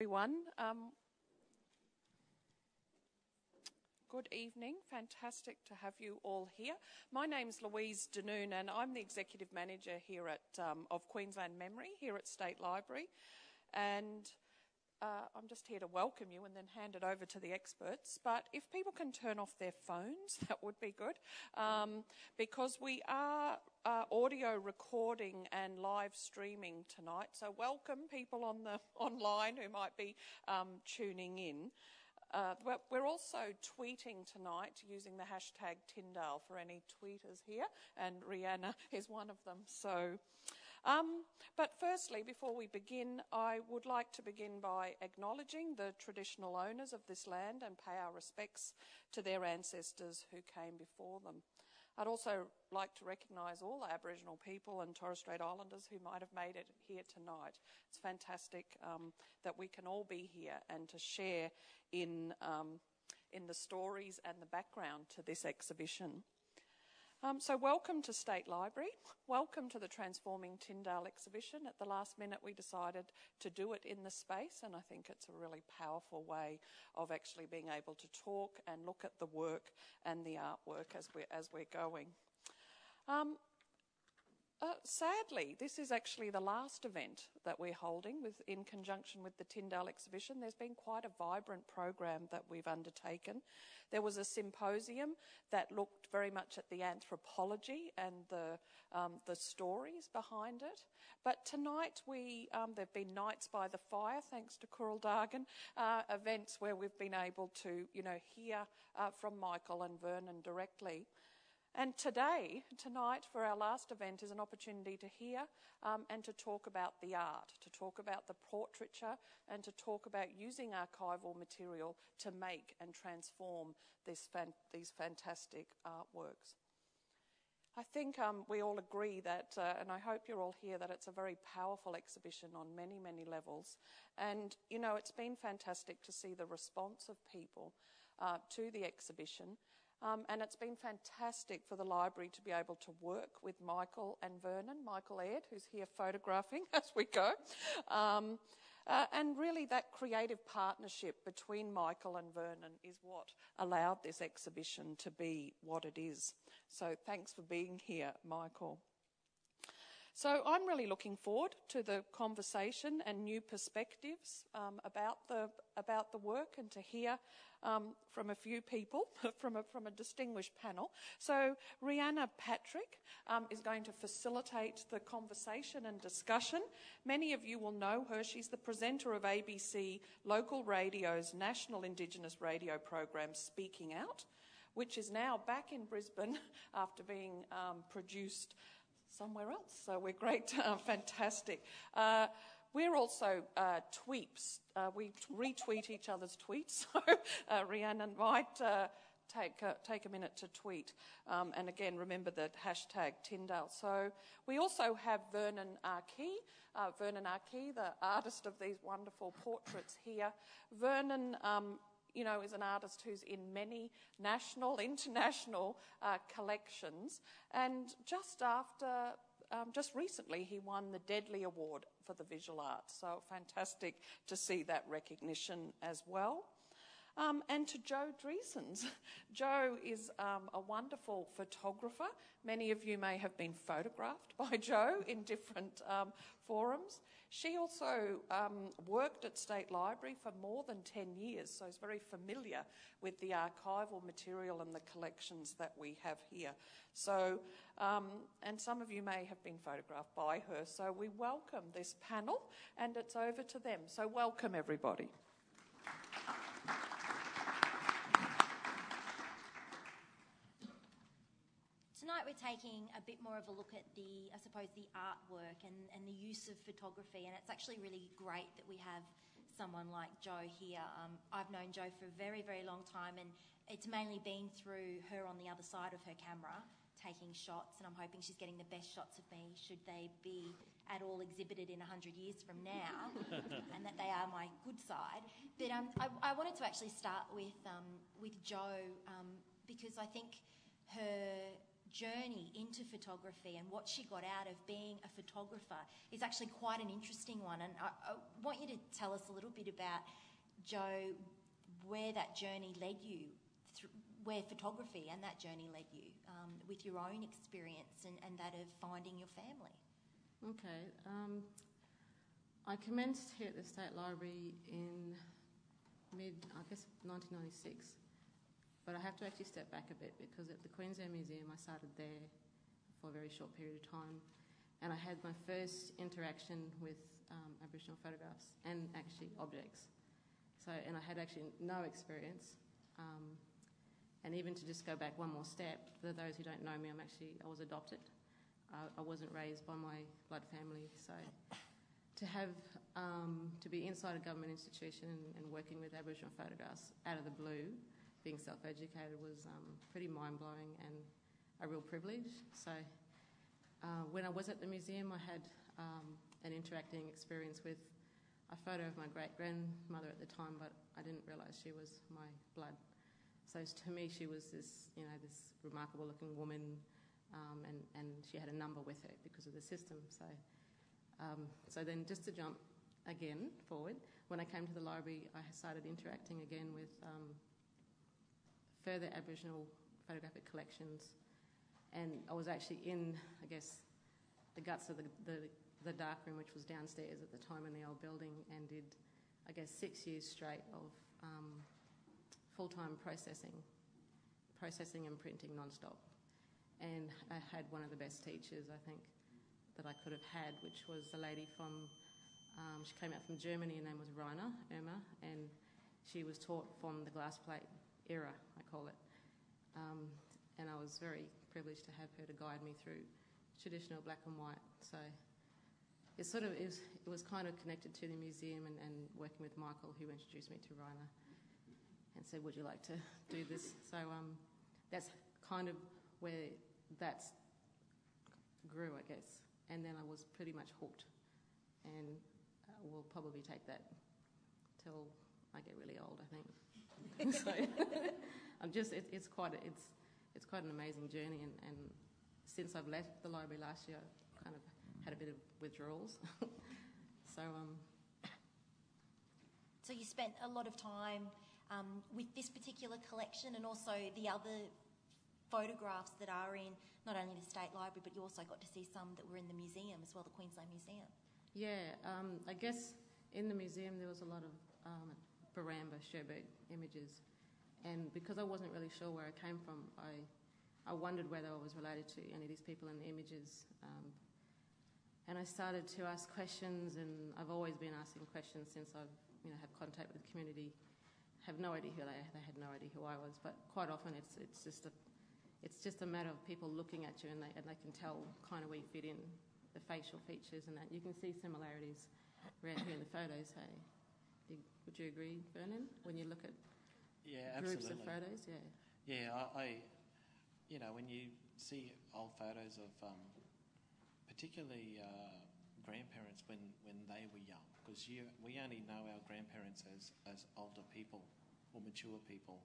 Everyone. Good evening. Fantastic to have you all here. My name's Louise Danoon and I'm the Executive Manager here at of Queensland Memory here at State Library, and I'm just here to welcome you and then hand it over to the experts. But if people can turn off their phones, that would be good, because we are audio recording and live streaming tonight. So welcome people on the online who might be tuning in. We're also tweeting tonight using the hashtag Tindale for any tweeters here, and Rihanna is one of them. So, but firstly, before we begin, I would like to begin by acknowledging the traditional owners of this land and pay our respects to their ancestors who came before them. I'd also like to recognise all Aboriginal people and Torres Strait Islanders who might have made it here tonight. It's fantastic that we can all be here and to share in the stories and the background to this exhibition. So welcome to State Library. Welcome to the Transforming Tindale exhibition. At the last minute we decided to do it in the space, and I think it's a really powerful way of actually being able to talk and look at the work and the artwork as we're going. Sadly, this is actually the last event that we're holding in conjunction with the Tindale exhibition. There's been quite a vibrant program that we've undertaken. There was a symposium that looked very much at the anthropology and the stories behind it. But tonight there've been nights by the fire, thanks to Coral Dargan, events where we've been able to, hear from Michael and Vernon directly. And tonight, for our last event, is an opportunity to hear and to talk about the art, to talk about the portraiture, and to talk about using archival material to make and transform these fantastic artworks. I think we all agree that, and I hope you're all here, that it's a very powerful exhibition on many, many levels. And, it's been fantastic to see the response of people to the exhibition. And it's been fantastic for the library to be able to work with Michael and Vernon, Michael Aird, who's here photographing as we go. And really that creative partnership between Michael and Vernon is what allowed this exhibition to be what it is. So thanks for being here, Michael. So I'm really looking forward to the conversation and new perspectives about the work, and to hear from a few people, from a distinguished panel. So Rihanna Patrick is going to facilitate the conversation and discussion. Many of you will know her. She's the presenter of ABC Local Radio's National Indigenous Radio program, Speaking Out, which is now back in Brisbane after being produced somewhere else. So we're great, fantastic. We're also tweeps. We retweet each other's tweets. So Rhiannon might take a minute to tweet. And again, remember the hashtag Tindale. So we also have Vernon Ah Kee. Vernon Ah Kee, the artist of these wonderful portraits here. Vernon is an artist who's in many national, international collections. And just recently, he won the Deadly Award for the visual arts. So fantastic to see that recognition as well. And to Joe Dreesens. Joe is a wonderful photographer. Many of you may have been photographed by Joe in different forums. She also worked at State Library for more than 10 years, so is very familiar with the archival material and the collections that we have here. So, and some of you may have been photographed by her. So we welcome this panel, and it's over to them. So welcome, everybody. Tonight we're taking a bit more of a look at the artwork and the use of photography, and it's actually really great that we have someone like Jo here. I've known Jo for a very, very long time, and it's mainly been through her on the other side of her camera taking shots, and I'm hoping she's getting the best shots of me, should they be at all exhibited in 100 years from now, and that they are my good side. But I wanted to actually start with Jo, because I think her journey into photography and what she got out of being a photographer is actually quite an interesting one. And I want you to tell us a little bit about, Jo, where that journey led you, where photography and that journey led you, with your own experience and that of finding your family. Okay. I commenced here at the State Library in mid-1996. But I have to actually step back a bit, because at the Queensland Museum I started there for a very short period of time, and I had my first interaction with Aboriginal photographs and actually objects. And I had actually no experience. And even to just go back one more step, for those who don't know me, I was adopted. I wasn't raised by my blood family, so to have to be inside a government institution and working with Aboriginal photographs out of the blue, being self-educated, was pretty mind-blowing and a real privilege. So when I was at the museum, I had an interacting experience with a photo of my great-grandmother at the time, but I didn't realise she was my blood. So to me, she was this remarkable-looking woman, and she had a number with her because of the system. So then, just to jump again forward, when I came to the library, I started interacting again with further Aboriginal photographic collections, and I was actually in, I guess, the guts of the darkroom, which was downstairs at the time in the old building, and did, I guess, 6 years straight of full-time processing and printing non-stop. And I had one of the best teachers, I think, that I could have had, which was a lady from, she came out from Germany, her name was Irma, and she was taught from the glass plate era, I call it. And I was very privileged to have her to guide me through traditional black and white. So it was kind of connected to the museum and working with Michael, who introduced me to Rhina and said, would you like to do this? So that's kind of where that grew, I guess. And then I was pretty much hooked, and we'll probably take that till I get really old, I think. So it's quite an amazing journey, and since I've left the library last year, I've kind of had a bit of withdrawals. So you spent a lot of time with this particular collection, and also the other photographs that are in not only the State Library, but you also got to see some that were in the museum as well, the Queensland Museum. Yeah, I guess in the museum there was a lot of Baramba, Sherbrooke images, and because I wasn't really sure where I came from, I wondered whether I was related to any of these people in the images, and I started to ask questions, and I've always been asking questions since I've had contact with the community. Have no idea who they had no idea who I was, but quite often it's just a matter of people looking at you, and they can tell kind of where you fit in, the facial features and that. You can see similarities around here in the photos, hey? Would you agree, Vernon, when you look at groups of photos? Yeah, I when you see old photos of particularly grandparents when they were young, because we only know our grandparents as older people or mature people.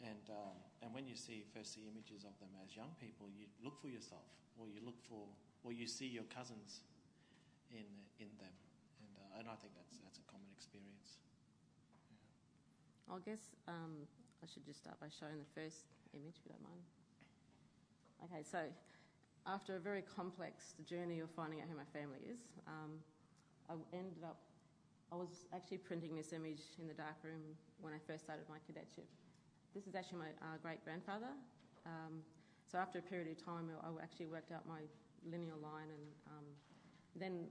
And when you first see images of them as young people, you look for yourself, or you see your cousins in them, and I think that's a common experience. Yeah. I guess I should just start by showing the first image, if you don't mind. Okay, so after a very complex journey of finding out who my family is, I was actually printing this image in the darkroom when I first started my cadetship. This is actually my great-grandfather. So after a period of time, I actually worked out my lineal line, and then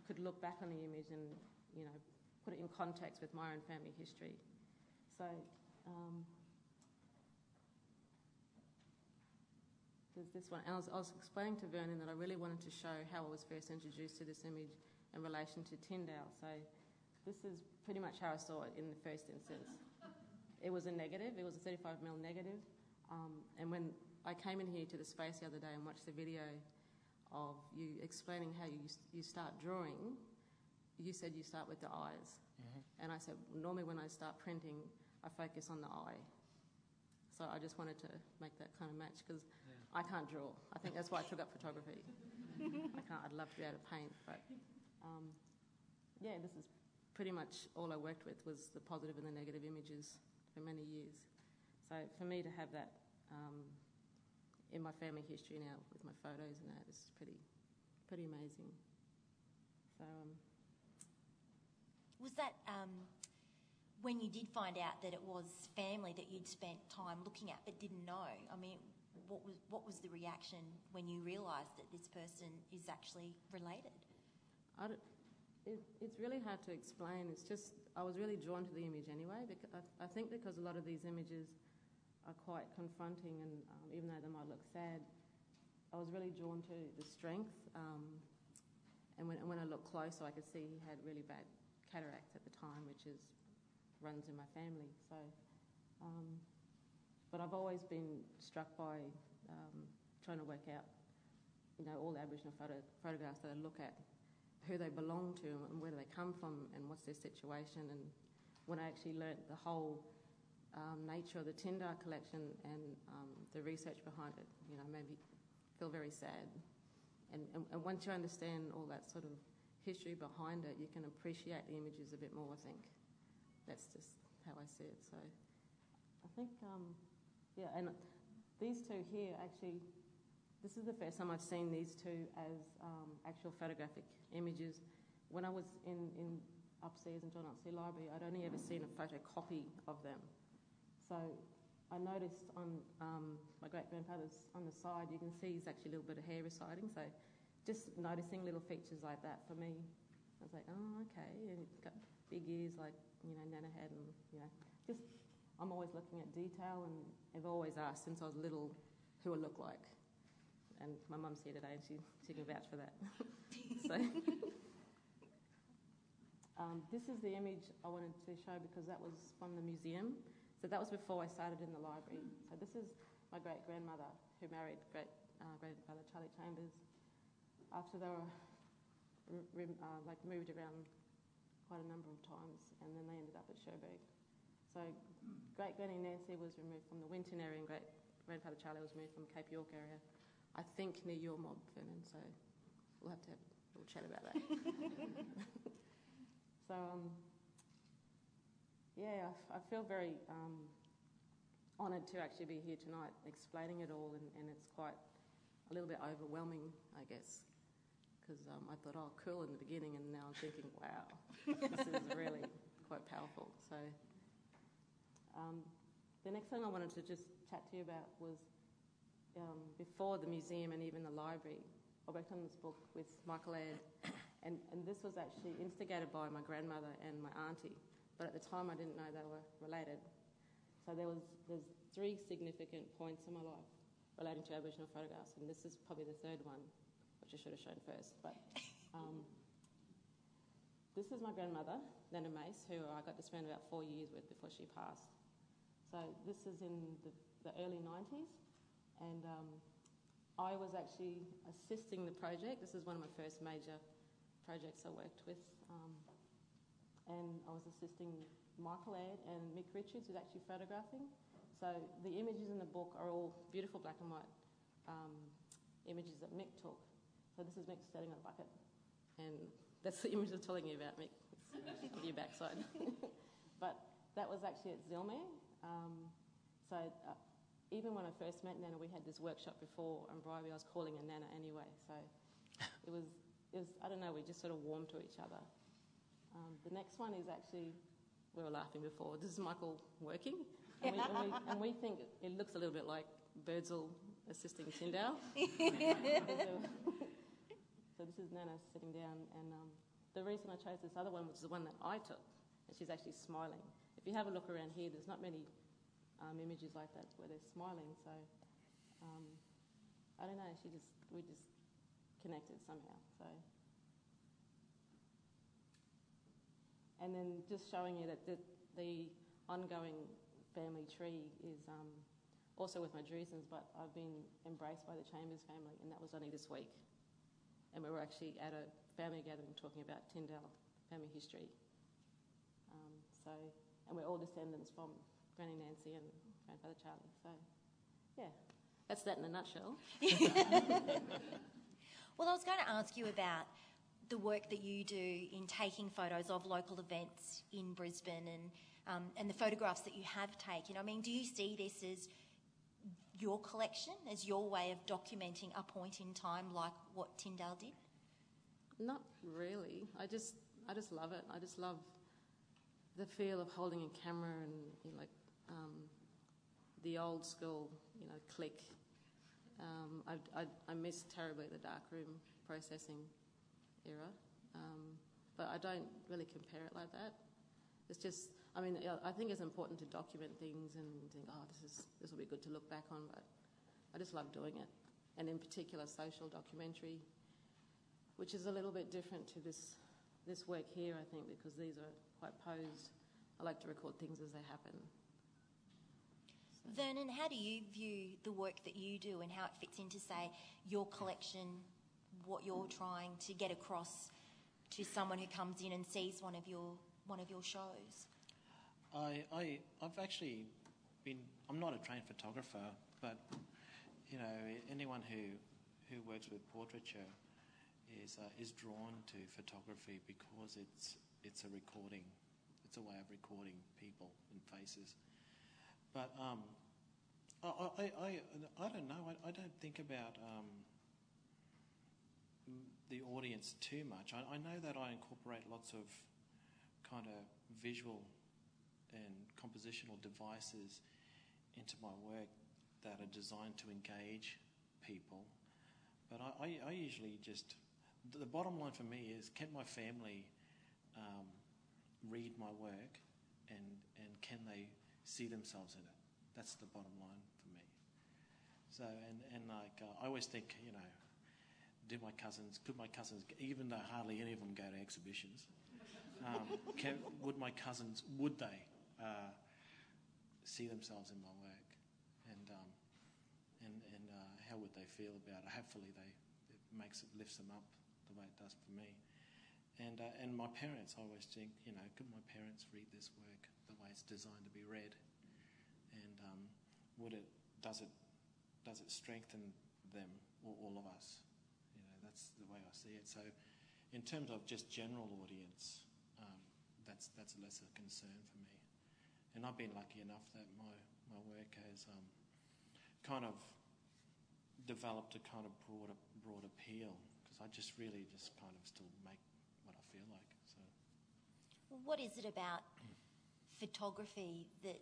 could look back on the image and, put it in context with my own family history. So there's this one. And I was explaining to Vernon that I really wanted to show how I was first introduced to this image in relation to Tindale. So this is pretty much how I saw it in the first instance. It was a negative. It was a 35mm negative. And when I came in here to the space the other day and watched the video of you explaining how you start drawing, you said you start with the eyes. Mm-hmm. And I said, normally when I start printing, I focus on the eye. So I just wanted to make that kind of match, because I can't draw. I think that's why I took up photography. I'd love to be able to paint, but yeah, this is pretty much all I worked with was the positive and the negative images for many years. So for me to have that in my family history now with my photos and that is pretty amazing. So was that when you did find out that it was family that you'd spent time looking at but didn't know? I mean, what was the reaction when you realised that this person is actually related? It's really hard to explain. It's just I was really drawn to the image anyway. Because I think because a lot of these images are quite confronting, and even though they might look sad, I was really drawn to the strength. And when I looked closer, I could see he had really bad cataracts at the time, which runs in my family. So, but I've always been struck by trying to work out, all the Aboriginal photographs that I look at, who they belong to and where do they come from and what's their situation. And when I actually learnt the whole nature of the Tindale collection and the research behind it, made me feel very sad. And once you understand all that sort of history behind it, you can appreciate the images a bit more, I think. That's just how I see it. So I think, and these two here, actually, this is the first time I've seen these two as actual photographic images. When I was in upstairs in John Oxley Library, I'd only ever seen a photocopy of them. So I noticed on my great-grandfather's on the side, you can see he's actually a little bit of hair residing. So just noticing little features like that for me, I was like, oh, okay. And it's got big ears like, Nana had, and, just I'm always looking at detail, and I've always asked since I was little who I look like. And my mum's here today, and she can vouch for that. So this is the image I wanted to show because that was from the museum. So that was before I started in the library. So this is my great-grandmother who married great-grandfather Charlie Chambers after they were moved around quite a number of times, and then they ended up at Cherbourg. So great-granny Nancy was removed from the Winton area, and great-grandfather Charlie was moved from Cape York area. I think near your mob, Vernon, so we'll have to have a little chat about that. So, I feel very honoured to actually be here tonight explaining it all, and it's quite a little bit overwhelming, I guess, because I thought, oh, cool in the beginning, and now I'm thinking, wow, this is really quite powerful. So the next thing I wanted to just chat to you about was before the museum and even the library, I worked on this book with Michael Aird, and this was actually instigated by my grandmother and my auntie, but at the time I didn't know they were related. So there's 3 significant points in my life relating to Aboriginal photographs, and this is probably the third one, which I should have shown first. But this is my grandmother, Nana Mace, who I got to spend about 4 years with before she passed. So this is in the early 90s. And I was actually assisting the project. This is one of my first major projects I worked with. And I was assisting Michael Aird and Mick Richards, who's actually photographing. So the images in the book are all beautiful black and white images that Mick took. So this is Mick standing on a bucket. And that's the image I'm telling you about, Mick. It's on your backside. But that was actually at Zilmere. Even when I first met Nana, we had this workshop before Embroidery. I was calling her Nana anyway. So it was I don't know, we just sort of warmed to each other. The next one is actually, we were laughing before, this is Michael working. And we think it looks a little bit like Birdsall assisting Tindale. So this is Nana sitting down, and the reason I chose this other one, which is the one that I took, and she's actually smiling. If you have a look around here, there's not many images like that where they're smiling. So I don't know. We just connected somehow. So, and then just showing you that the ongoing family tree is also with my Drusans, but I've been embraced by the Chambers family, and that was only this week. And we were actually at a family gathering talking about Tindale family history. And we're all descendants from Granny Nancy and Grandfather Charlie. So, yeah. That's that in a nutshell. Well, I was going to ask you about the work that you do in taking photos of local events in Brisbane and the photographs that you have taken. I mean, do you see this as your collection, as your way of documenting a point in time like what Tindale did? Not really. I just love it. I just love the feel of holding a camera and, you know, like the old school, you know, click. I miss terribly the darkroom processing era, but I don't really compare it like that. It's just, I mean, I think it's important to document things and think, oh, this will be good to look back on, but I just love doing it. And in particular, social documentary, which is a little bit different to this work here, I think, because these are quite posed. I like to record things as they happen. So. Vernon, how do you view the work that you do and how it fits into, say, your collection, what you're trying to get across to someone who comes in and sees one of your shows? I've actually been, I'm not a trained photographer, but, you know, anyone who works with portraiture is drawn to photography because it's a recording. It's a way of recording people and faces. But I don't know. I don't think about the audience too much. I know that I incorporate lots of kind of visual and compositional devices into my work that are designed to engage people. But I usually just, the bottom line for me is, can my family read my work and can they see themselves in it? That's the bottom line for me. So, and like, I always think, you know, could my cousins, even though hardly any of them go to exhibitions, would they see themselves in my work? And how would they feel about it? Hopefully it lifts them up the way it does for me. And my parents, I always think, you know, could my parents read this work the way it's designed to be read? And does it strengthen them or all of us? You know, that's the way I see it. So, in terms of just general audience, that's less a concern for me. And I've been lucky enough that my work has kind of developed a kind of broad appeal, because I just really just kind of still make what I feel like. So, what is it about photography that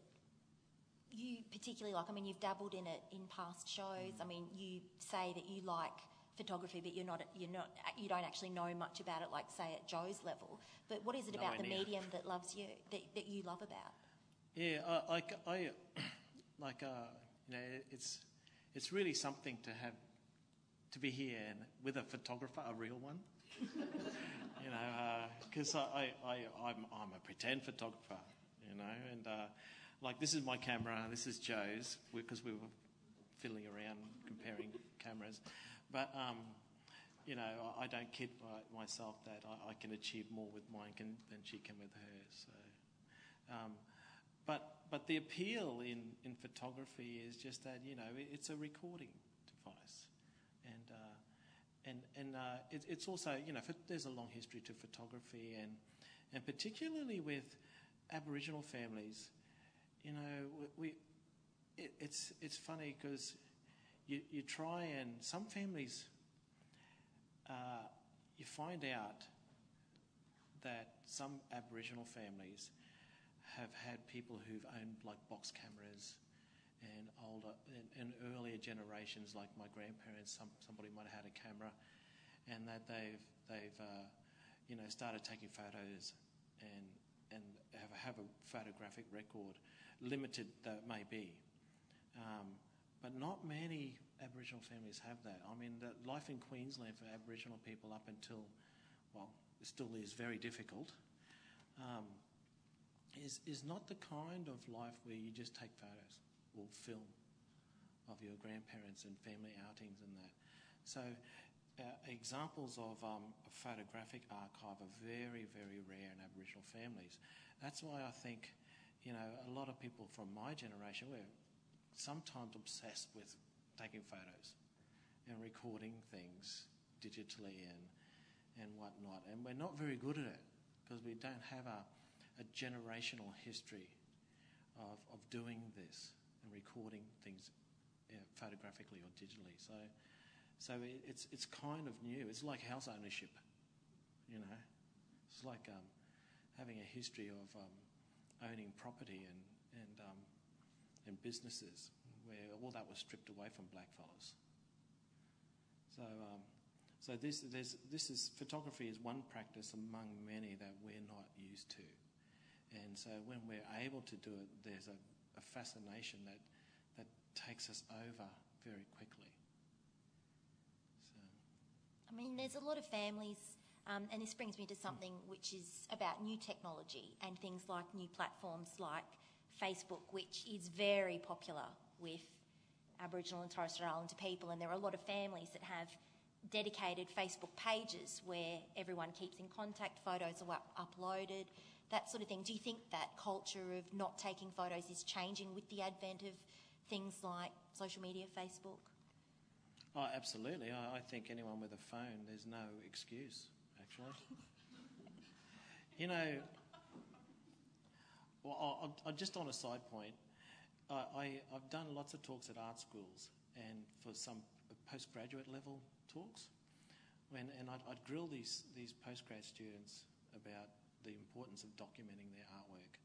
you particularly like? I mean, you've dabbled in it in past shows. I mean, you say that you like photography, but you don't actually know much about it, like say at Joe's level. But what is it about the medium that loves you, that you love about? Yeah, you know, it's really something to be here and with a photographer, a real one. You know, because I'm a pretend photographer, you know, and like this is my camera, this is Joe's, because we were fiddling around comparing cameras. But, you know, I don't kid myself that I can achieve more with mine than she can with hers. So, but the appeal in photography is just that, you know, it's a recording device. And it's also, you know, there's a long history to photography, and particularly with Aboriginal families, you know, it's funny because you try, and some families, you find out that some Aboriginal families have had people who've owned like box cameras, and older and earlier generations, like my grandparents, somebody might have had a camera, and that they've you know, started taking photos and have a photographic record, limited though it may be. But not many Aboriginal families have that. I mean, the life in Queensland for Aboriginal people up until, well, it still is very difficult, is not the kind of life where you just take photos or film of your grandparents and family outings and that. So examples of a photographic archive are very, very rare in Aboriginal families. That's why I think, you know, a lot of people from my generation, we're sometimes obsessed with taking photos and recording things digitally and whatnot. And we're not very good at it because we don't have a generational history of doing this and recording things photographically or digitally. So it's kind of new. It's like house ownership, you know. It's like having a history of owning property and businesses where all that was stripped away from blackfellas. So this is photography is one practice among many that we're not used to, and so when we're able to do it, there's a fascination that takes us over very quickly. So, I mean, there's a lot of families, and this brings me to something which is about new technology and things like new platforms like Facebook, which is very popular with Aboriginal and Torres Strait Islander people, and there are a lot of families that have dedicated Facebook pages where everyone keeps in contact, photos are uploaded, that sort of thing. Do you think that culture of not taking photos is changing with the advent of things like social media, Facebook? Oh, absolutely. I think anyone with a phone, there's no excuse, actually. You know, well, just on a side point, I've done lots of talks at art schools and for some postgraduate level talks, and I'd grill these postgrad students about the importance of documenting their artwork,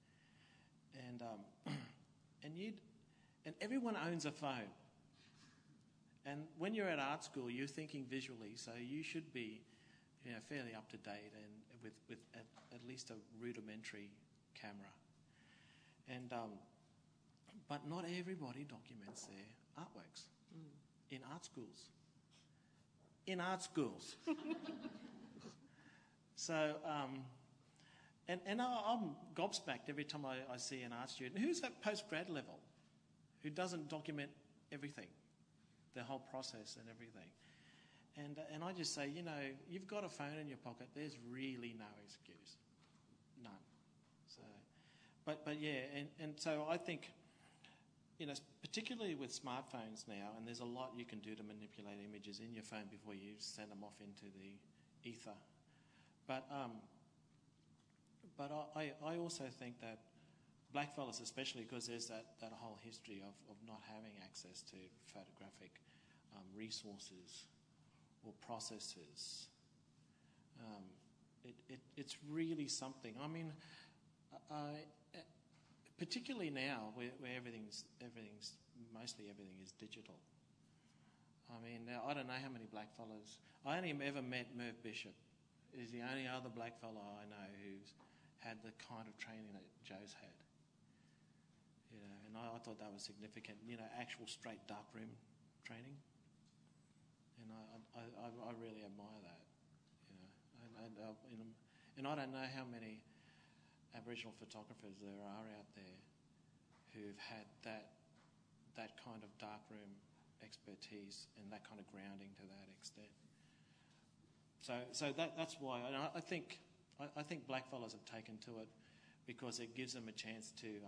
and everyone owns a phone, and when you're at art school, you're thinking visually, so you should be, you know, fairly up to date and with at least a rudimentary camera, and but not everybody documents their artworks in art schools. In art schools. So, and I'm gobsmacked every time I see an art student who's at postgrad level, who doesn't document everything, the whole process and everything. And I just say, you know, you've got a phone in your pocket, there's really no excuse. None. So, but yeah, and so I think, you know, particularly with smartphones now, and there's a lot you can do to manipulate images in your phone before you send them off into the ether. But I also think that blackfellas, especially because there's that whole history of not having access to photographic resources or processes, it's really something. I mean, particularly now, where mostly everything is digital. I mean, now, I don't know how many blackfellas. I only ever met Merv Bishop. He's the only other blackfella I know who's had the kind of training that Joe's had. You know, and I thought that was significant. You know, actual straight darkroom training. And I really admire that. You know, and I don't know how many Aboriginal photographers there are out there who've had that kind of darkroom expertise and that kind of grounding to that extent. So that's why I think blackfellas have taken to it because it gives them a chance to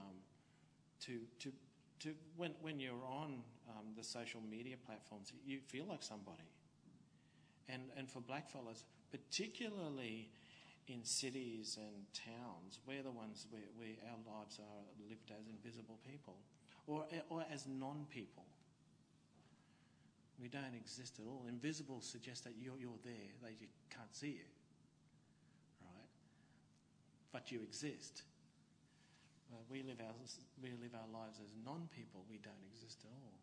when you're on the social media platforms, you feel like somebody. And for blackfellas, particularly in cities and towns, we're the ones where our lives are lived as invisible people or as non-people. We don't exist at all. Invisible suggests that you're there, they can't see you, right? But you exist. We live our lives as non-people. We don't exist at all.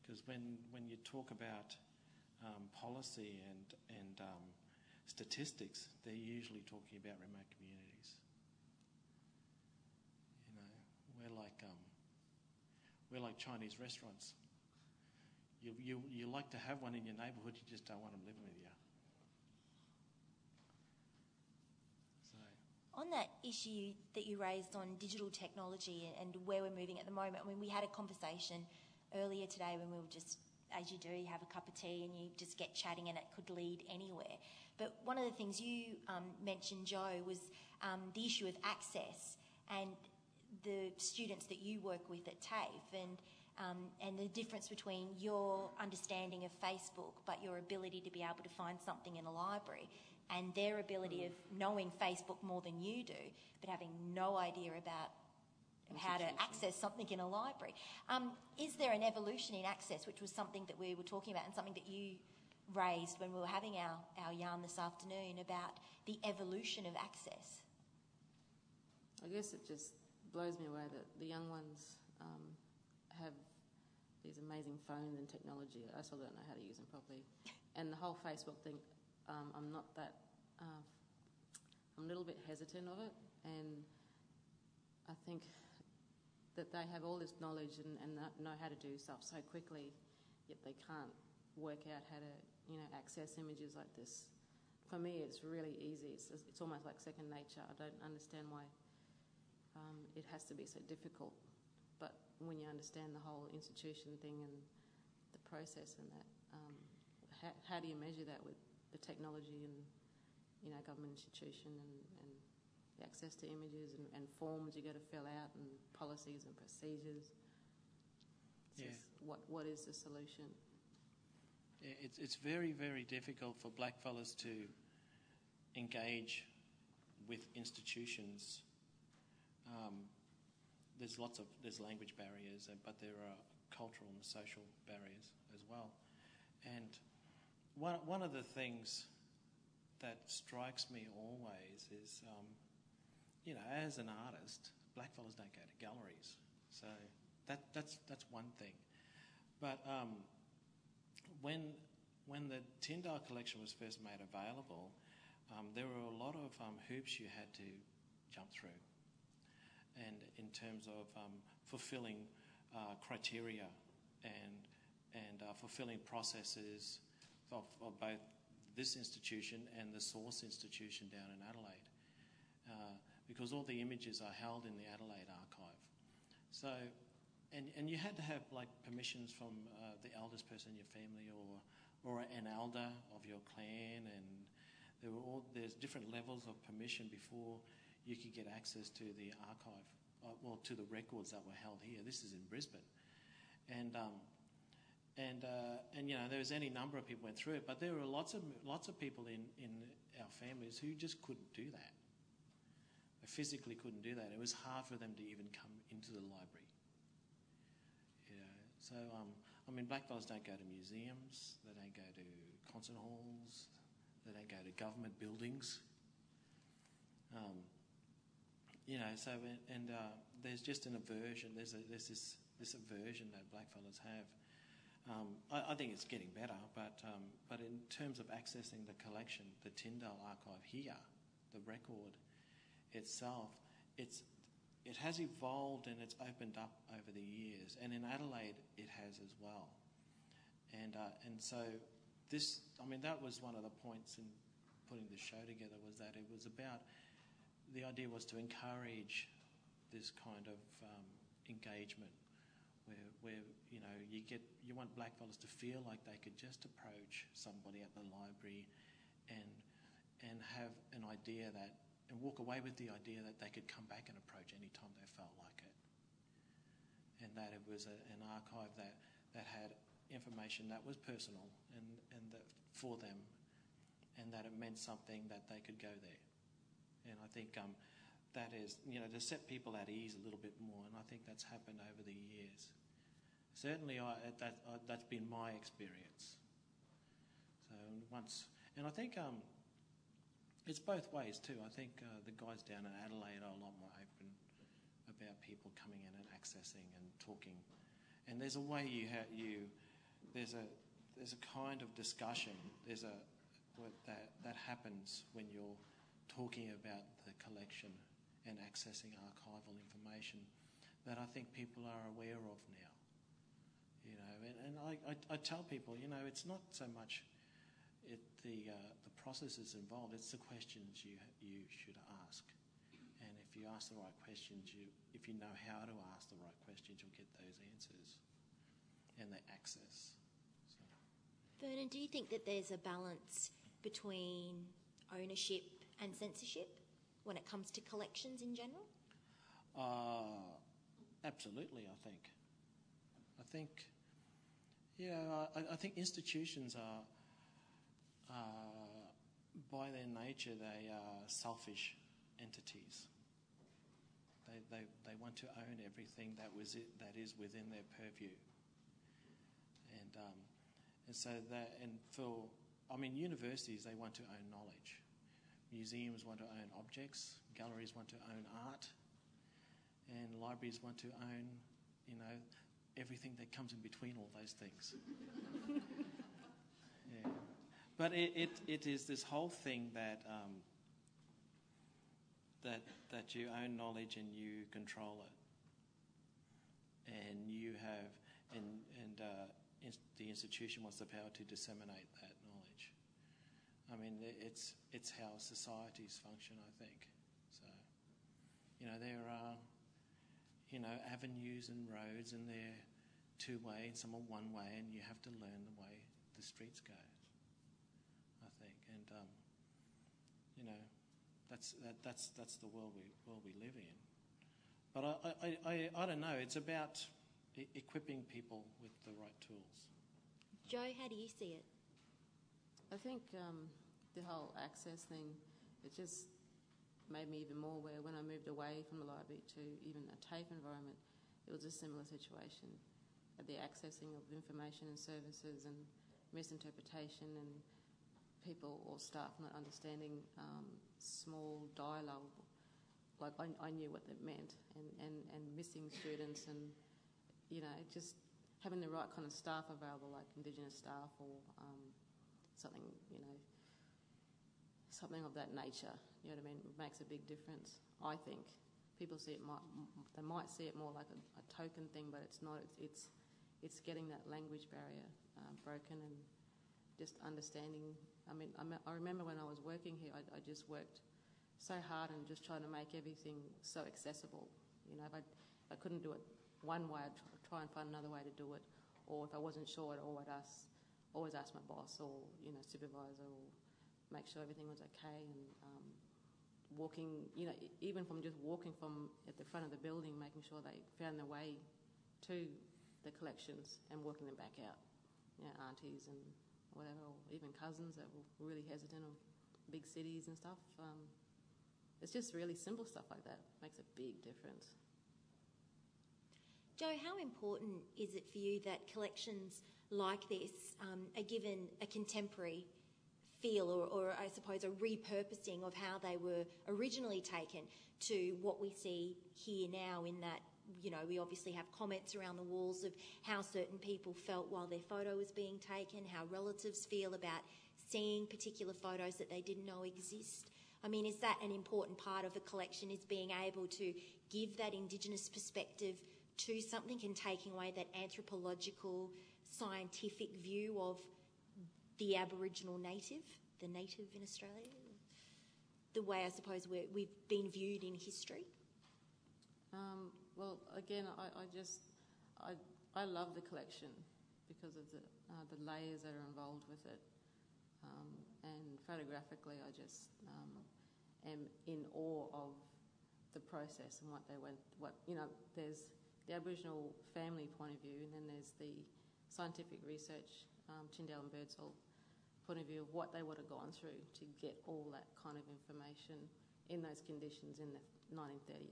Because when you talk about policy and statistics, they're usually talking about remote communities. You know, we're like Chinese restaurants. You like to have one in your neighbourhood, you just don't want them living with you. So, on that issue that you raised on digital technology and where we're moving at the moment, I mean, we had a conversation earlier today when we were just, as you do, you have a cup of tea and you just get chatting and it could lead anywhere. But one of the things you mentioned, Joe, was the issue of access and the students that you work with at TAFE. And and the difference between your understanding of Facebook but your ability to be able to find something in a library and their ability of knowing Facebook more than you do but having no idea about how to access something in a library. Is there an evolution in access, which was something that we were talking about and something that you raised when we were having our yarn this afternoon about the evolution of access? I guess it just blows me away that the young ones have these amazing phones and technology. I still don't know how to use them properly. And the whole Facebook thing, I'm not that... I'm a little bit hesitant of it, and I think that they have all this knowledge and know how to do stuff so quickly, yet they can't work out how to, access images like this. For me, it's really easy. It's almost like second nature. I don't understand why it has to be so difficult. But when you understand the whole institution thing and the process and that, how do you measure that with the technology and, government institution and the access to images and forms you got to fill out and policies and procedures? What is the solution? It's very, very difficult for blackfellas to engage with institutions. There's language barriers, but there are cultural and social barriers as well. And one of the things that strikes me always is, as an artist, blackfellas don't go to galleries, so that's one thing. But when the Tindale collection was first made available, there were a lot of hoops you had to jump through, and in terms of fulfilling criteria and fulfilling processes of both this institution and the source institution down in Adelaide, because all the images are held in the Adelaide archive. So, and you had to have permissions from the eldest person in your family or an elder of your clan, and there's different levels of permission before you could get access to the archive, to the records that were held here. This is in Brisbane, and there was any number of people went through it, but there were lots of people in our families who just couldn't do that. They physically couldn't do that. It was hard for them to even come into the library. So blackfellas don't go to museums. They don't go to concert halls. They don't go to government buildings. There's just an aversion. There's this aversion that blackfellas have. I think it's getting better, but in terms of accessing the collection, the Tindale archive here, the record itself, it has evolved and it's opened up over the years, and in Adelaide it has as well. And so that was one of the points in putting the show together, was that it was about, the idea was to encourage this kind of engagement where you want blackfellas to feel like they could just approach somebody at the library and have an idea and walk away with the idea that they could come back and approach any time they felt like it, and that it was an archive that had information that was personal and that for them, and that it meant something that they could go there. And I think that is, to set people at ease a little bit more, and I think that's happened over the years. Certainly, that's been my experience. And I think it's both ways too. I think the guys down in Adelaide are a lot more open about people coming in and accessing and talking. And there's a way there's a kind of discussion. That happens when you're talking about the collection and accessing archival information that I think people are aware of now. And I tell people, it's not so much the processes involved, it's the questions you should ask. And if you ask the right questions, if you know how to ask the right questions, you'll get those answers and the access. Vernon, do you think that there's a balance between ownership and censorship when it comes to collections in general? Absolutely, I think. I think, I think institutions are, by their nature, they are selfish entities. They want to own everything that is within their purview, and so universities, they want to own knowledge. Museums want to own objects. Galleries want to own art, and libraries want to own, everything that comes in between all those things. Yeah. But it is this whole thing that that you own knowledge and you control it, and you have the institution wants the power to disseminate that knowledge. I mean, it's how societies function, I think. So, there are avenues and roads, and they're two-way, and some are one-way, and you have to learn the way the streets go, I think. And that's the world we live in. But I don't know. It's about equipping people with the right tools. Joe, how do you see it? I think the whole access thing, it just made me even more aware when I moved away from the library to even a TAFE environment. It was a similar situation. The accessing of information and services and misinterpretation and people or staff not understanding small dialogue. Like I knew what that meant, and missing students, and just having the right kind of staff available, like Indigenous staff or something of that nature. You know what I mean? It makes a big difference. I think people they might see it more like a token thing, but it's not. It's getting that language barrier broken and just understanding. I mean, I remember when I was working here, I just worked so hard and just trying to make everything so accessible. If I couldn't do it one way, I'd try and find another way to do it. Or if I wasn't sure, I'd always ask my boss or supervisor, or make sure everything was okay. And walking, even from just walking from at the front of the building, making sure they found their way to the collections and working them back out. Aunties and whatever, or even cousins that were really hesitant of big cities and stuff. It's just really simple stuff like that. Makes a big difference. Joe, how important is it for you that collections like this are given a contemporary feel, or I suppose a repurposing of how they were originally taken to what we see here now, in that, we obviously have comments around the walls of how certain people felt while their photo was being taken, how relatives feel about seeing particular photos that they didn't know exist. I mean, is that an important part of a collection, is being able to give that Indigenous perspective to something and taking away that anthropological, scientific view of the Aboriginal native, the native in Australia, the way I suppose we've been viewed in history? Well, again, I love the collection because of the layers that are involved with it, and photographically, I just am in awe of the process and what they went. There's the Aboriginal family point of view, and then there's the scientific research, Tindale and Birdsall point of view of what they would have gone through to get all that kind of information in those conditions in the 1938,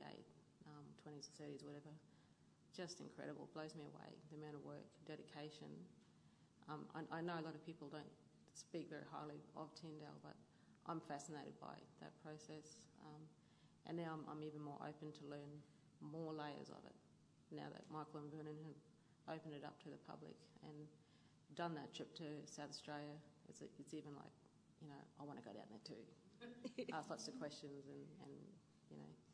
20s, 30s, whatever. Just incredible. Blows me away, the amount of work, dedication. I know a lot of people don't speak very highly of Tindale, but I'm fascinated by that process. And now I'm even more open to learn more layers of it, now that Michael and Vernon have opened it up to the public and done that trip to South Australia. It's even like, I want to go down there too. Ask lots of questions and.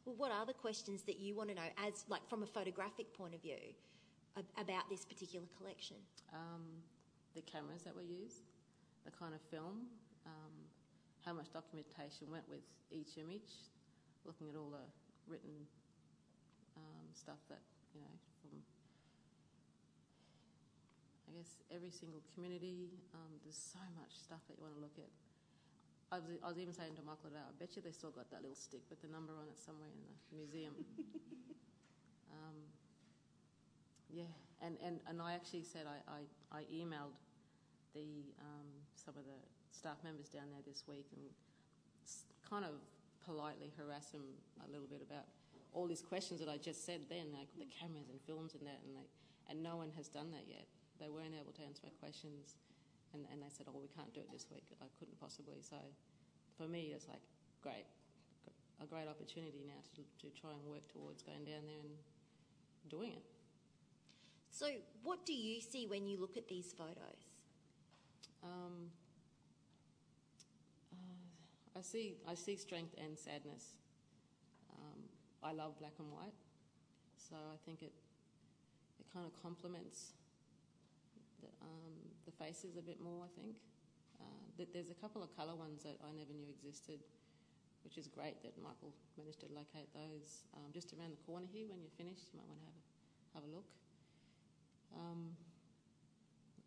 Well, what are the questions that you want to know, as like from a photographic point of view, about this particular collection? The cameras that were used, the kind of film, how much documentation went with each image, looking at all the written stuff that, from, I guess, every single community. There's so much stuff that you want to look at. I was even saying to Michael today, I bet you they still got that little stick with the number on it somewhere in the museum. Yeah, and I actually said I emailed some of the staff members down there this week and kind of politely harass them a little bit about all these questions that I just said then, like the cameras and films and that, and no one has done that yet. They weren't able to answer my questions, and they said, oh, we can't do it this week. I couldn't possibly. So for me, it's like a great opportunity now to try and work towards going down there and doing it. So what do you see when you look at these photos? I see strength and sadness. I love black and white, so I think it kind of complements the faces a bit more, I think. There's a couple of colour ones that I never knew existed, which is great that Michael managed to locate those. Just around the corner here, when you're finished, you might want to have a look.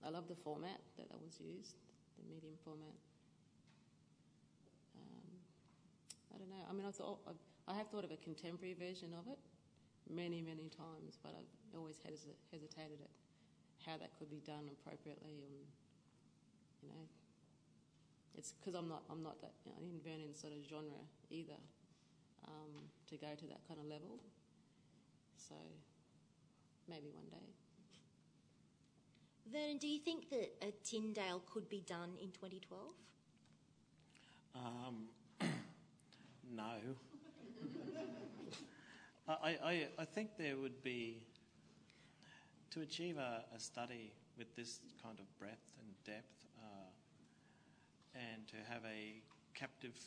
I love the format that was used, the medium format. I don't know. I mean, I have thought of a contemporary version of it many, many times, but I've always hesitated at how that could be done appropriately, and it's because I'm not that in Vernon's sort of genre either, to go to that kind of level. So maybe one day. Vernon, do you think that a Tindale could be done in 2012? No. I think there would be, to achieve a study with this kind of breadth and depth, and to have a captive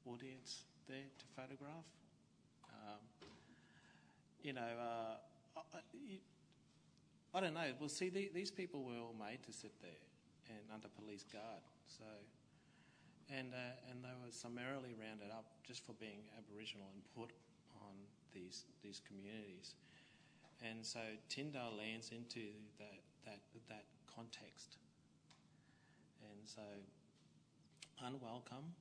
audience there to photograph, I don't know. Well, see, these people were all made to sit there and under police guard. So, and they were summarily rounded up just for being Aboriginal and put on these communities. And so Tindale lands into that context, and so unwelcome,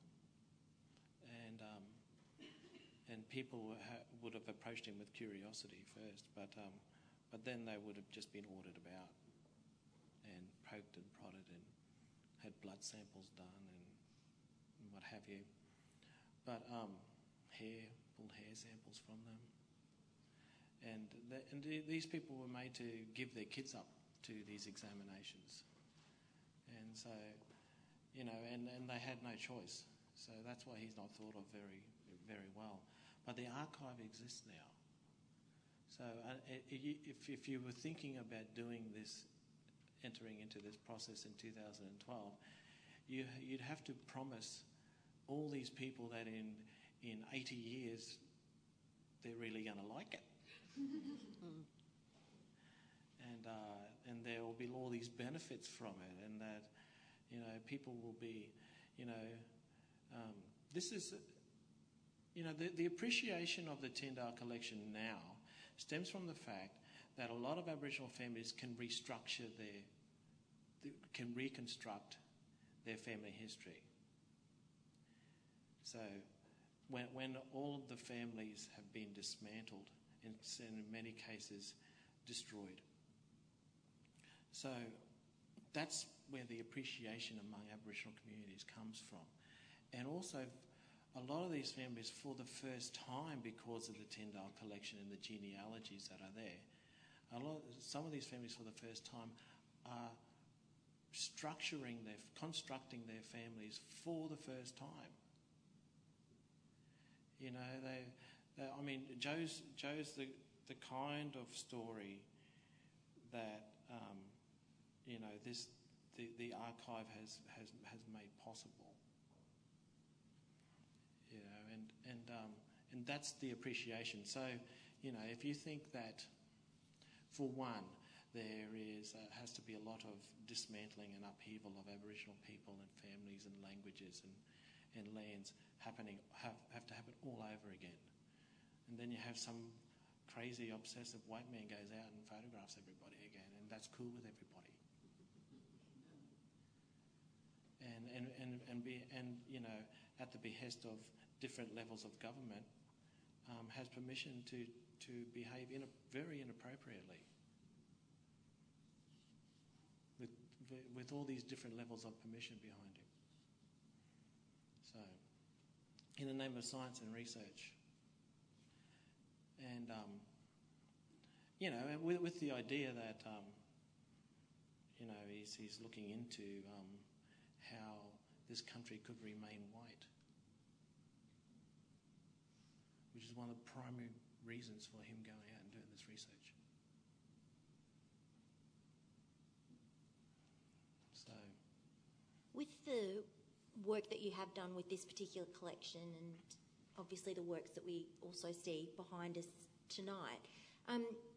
and people would have approached him with curiosity first, but then they would have just been ordered about and poked and prodded and had blood samples done and what have you. But pulled hair samples from them. And these people were made to give their kids up to these examinations. And so, and they had no choice. So that's why he's not thought of very, very well. But the archive exists now. So if you were thinking about doing this, entering into this process in 2012, you'd have to promise all these people that in 80 years they're really going to like it. And there will be all these benefits from it, and that people will be this is the appreciation of the Tindale collection now stems from the fact that a lot of Aboriginal families can reconstruct their family history. So when all of the families have been dismantled and in many cases destroyed. So that's where the appreciation among Aboriginal communities comes from. And also a lot of these families, for the first time, because of the Tindale collection and the genealogies that are there, some of these families for the first time are constructing their families for the first time. Joe's the kind of story that the archive has made possible. And that's the appreciation. So, if you think that, for one, there has to be a lot of dismantling and upheaval of Aboriginal people and families and languages and lands have to happen all over again. And then you have some crazy, obsessive white man goes out and photographs everybody again, and that's cool with everybody. And at the behest of different levels of government, has permission to behave very inappropriately with all these different levels of permission behind him. So, in the name of science and research. And, and with the idea that, he's looking into how this country could remain white, which is one of the primary reasons for him going out and doing this research. So, with the work that you have done with this particular collection, and obviously the works that we also see behind us tonight,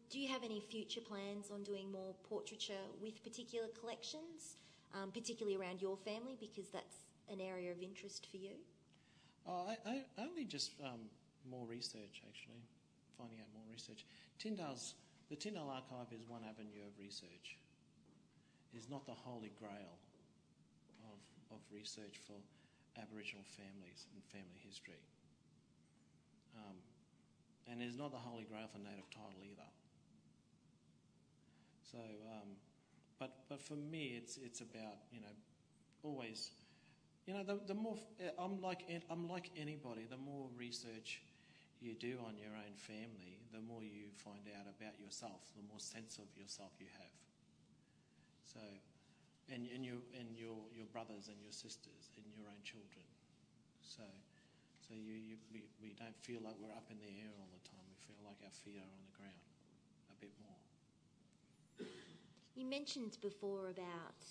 do you have any future plans on doing more portraiture with particular collections, particularly around your family, because that's an area of interest for you? I only just more research, actually, finding out more research. The Tindale Archive is one avenue of research. It's not the holy grail of research for Aboriginal families and family history. And it's not the holy grail for native title either. So, but for me, it's about, always, the more I'm like anybody. The more research you do on your own family, the more you find out about yourself, the more sense of yourself you have. So, and your brothers and your sisters and your own children. So we don't feel like we're up in the air all the time. We feel like our feet are on the ground a bit more. You mentioned before about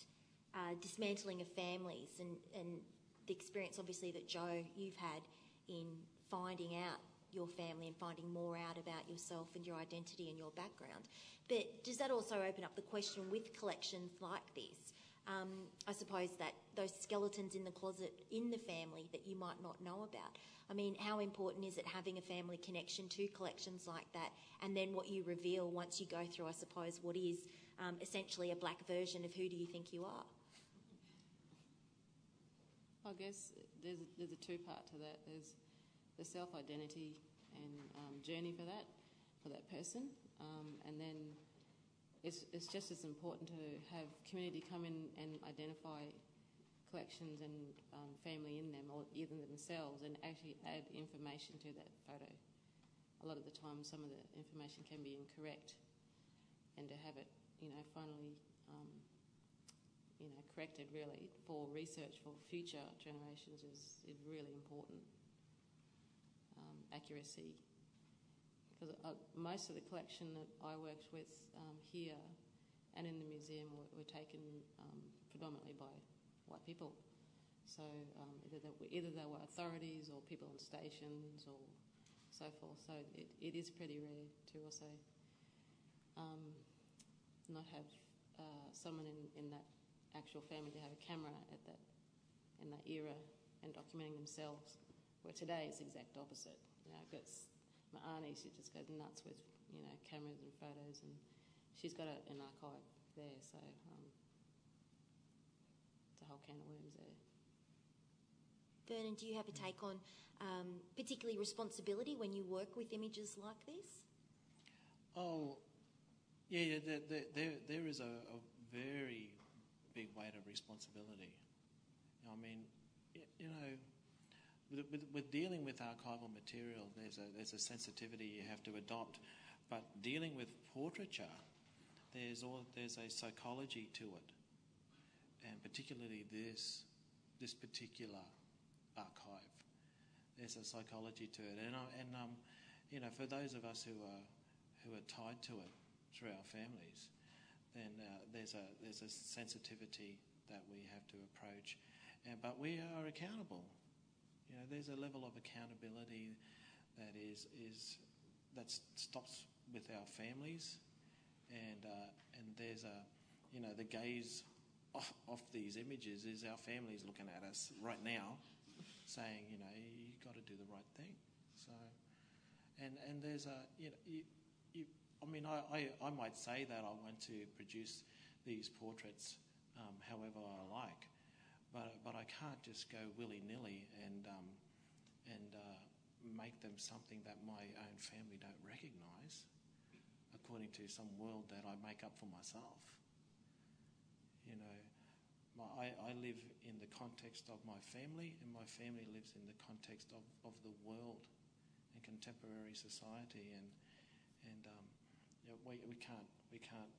dismantling of families and the experience, obviously, that Joe, you've had in finding out your family and finding more out about yourself and your identity and your background. But does that also open up the question with collections like this? I suppose that those skeletons in the closet in the family that you might not know about. I mean, how important is it having a family connection to collections like that, and then what you reveal once you go through, I suppose, what is essentially a black version of who do you think you are? I guess there's a two-part to that. There's the self-identity and journey for that person, and then it's just as important to have community come in and identify collections and family in them, or either themselves, and actually add information to that photo. A lot of the time, some of the information can be incorrect, and to have it, finally, corrected really for research for future generations is really important. Accuracy, because most of the collection that I worked with here and in the museum were taken predominantly by white people. So either they were authorities or people on stations or so forth. So it is pretty rare to also not have someone in that actual family to have a camera in that era and documenting themselves. Where today it's the exact opposite. I've got my auntie, she just goes nuts with cameras and photos, and she's got an archive there. So it's a whole can of worms there. Vernon, do you have a take on particularly responsibility when you work with images like this? Oh, yeah, there is a very big weight of responsibility. I mean, with dealing with archival material, there's a sensitivity you have to adopt, but dealing with portraiture, there's a psychology to it, and particularly this particular archive, there's a psychology to it, and for those of us who are tied to it through our families, then there's a sensitivity that we have to approach, but we are accountable. There's a level of accountability that stops with our families, and there's the gaze off these images is our families looking at us right now, saying you've got to do the right thing. So, and there's I might say that I want to produce these portraits however I like. But I can't just go willy-nilly and make them something that my own family don't recognise, according to some world that I make up for myself. You know, I live in the context of my family, and my family lives in the context of the world and contemporary society, and you know, we can't